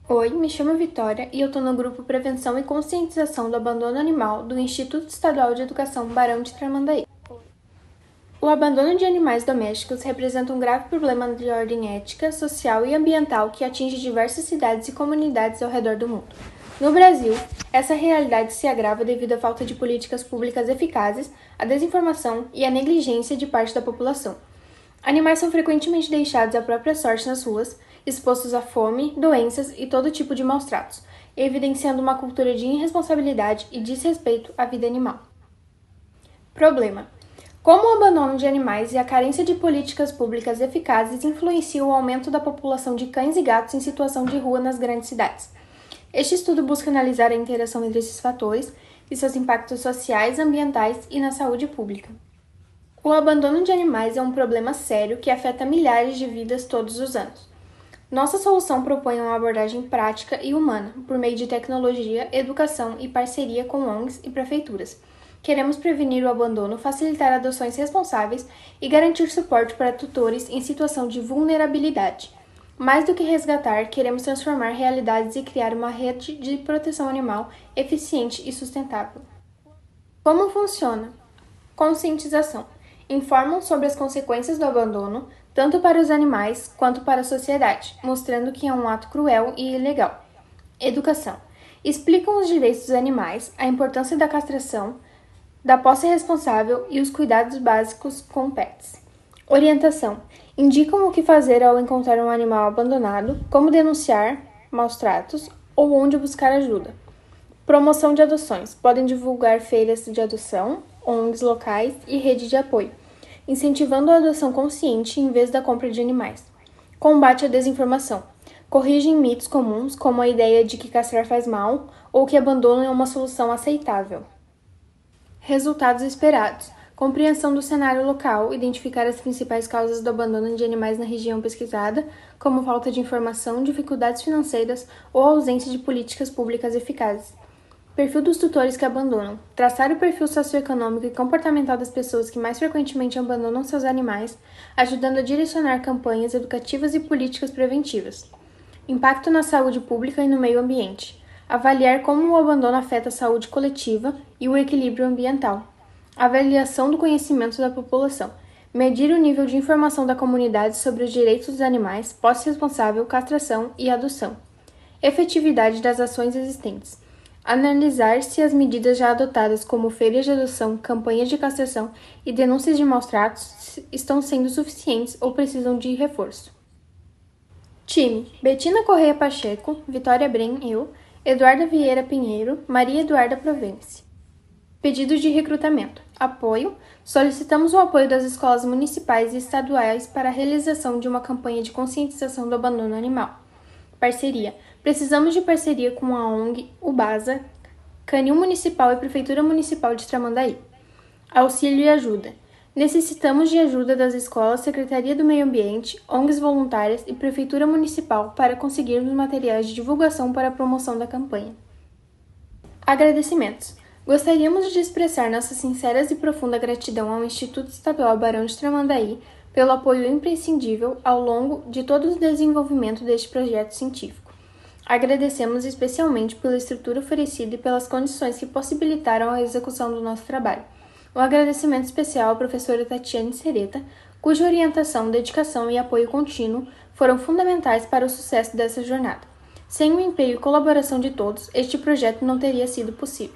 Oi, me chamo Vitória e eu estou no grupo Prevenção e Conscientização do Abandono Animal do Instituto Estadual de Educação Barão de Tramandaí. O abandono de animais domésticos representa um grave problema de ordem ética, social e ambiental que atinge diversas cidades e comunidades ao redor do mundo. No Brasil, essa realidade se agrava devido à falta de políticas públicas eficazes, à desinformação e à negligência de parte da população. Animais são frequentemente deixados à própria sorte nas ruas, expostos à fome, doenças e todo tipo de maus-tratos, evidenciando uma cultura de irresponsabilidade e desrespeito à vida animal. Problema: como o abandono de animais e a carência de políticas públicas eficazes influenciam o aumento da população de cães e gatos em situação de rua nas grandes cidades. Este estudo busca analisar a interação entre esses fatores e seus impactos sociais, ambientais e na saúde pública. O abandono de animais é um problema sério que afeta milhares de vidas todos os anos. Nossa solução propõe uma abordagem prática e humana, por meio de tecnologia, educação e parceria com ONGs e prefeituras. Queremos prevenir o abandono, facilitar adoções responsáveis e garantir suporte para tutores em situação de vulnerabilidade. Mais do que resgatar, queremos transformar realidades e criar uma rede de proteção animal eficiente e sustentável. Como funciona? Conscientização. Informam sobre as consequências do abandono, tanto para os animais quanto para a sociedade, mostrando que é um ato cruel e ilegal. Educação. Explicam os direitos dos animais, a importância da castração, da posse responsável e os cuidados básicos com pets. Orientação. Indicam o que fazer ao encontrar um animal abandonado, como denunciar maus-tratos ou onde buscar ajuda. Promoção de adoções. Podem divulgar feiras de adoção, ONGs locais e rede de apoio, incentivando a adoção consciente em vez da compra de animais. Combate à desinformação. Corrigem mitos comuns, como a ideia de que castrar faz mal ou que abandono é uma solução aceitável. Resultados esperados. Compreensão do cenário local, identificar as principais causas do abandono de animais na região pesquisada, como falta de informação, dificuldades financeiras ou ausência de políticas públicas eficazes. Perfil dos tutores que abandonam. Traçar o perfil socioeconômico e comportamental das pessoas que mais frequentemente abandonam seus animais, ajudando a direcionar campanhas educativas e políticas preventivas. Impacto na saúde pública e no meio ambiente. Avaliar como o abandono afeta a saúde coletiva e o equilíbrio ambiental. Avaliação do conhecimento da população. Medir o nível de informação da comunidade sobre os direitos dos animais, posse responsável, castração e adoção. Efetividade das ações existentes. Analisar se as medidas já adotadas, como feiras de adoção, campanhas de castração e denúncias de maus-tratos, estão sendo suficientes ou precisam de reforço. Time: Betina Correia Pacheco, Vitória Bren, eu, Eduarda Vieira Pinheiro, Maria Eduarda Provence. Pedidos de recrutamento. Apoio: solicitamos o apoio das escolas municipais e estaduais para a realização de uma campanha de conscientização do abandono animal. Parceria: precisamos de parceria com a ONG Ubasa, Canil Municipal e Prefeitura Municipal de Tramandaí. Auxílio e ajuda: necessitamos de ajuda das escolas, Secretaria do Meio Ambiente, ONGs voluntárias e Prefeitura Municipal para conseguirmos materiais de divulgação para a promoção da campanha. Agradecimentos: gostaríamos de expressar nossa sincera e profunda gratidão ao Instituto Estadual Barão de Tramandaí pelo apoio imprescindível ao longo de todo o desenvolvimento deste projeto científico. Agradecemos especialmente pela estrutura oferecida e pelas condições que possibilitaram a execução do nosso trabalho. Um agradecimento especial à professora Tatiane Sereta, cuja orientação, dedicação e apoio contínuo foram fundamentais para o sucesso dessa jornada. Sem o empenho e colaboração de todos, este projeto não teria sido possível.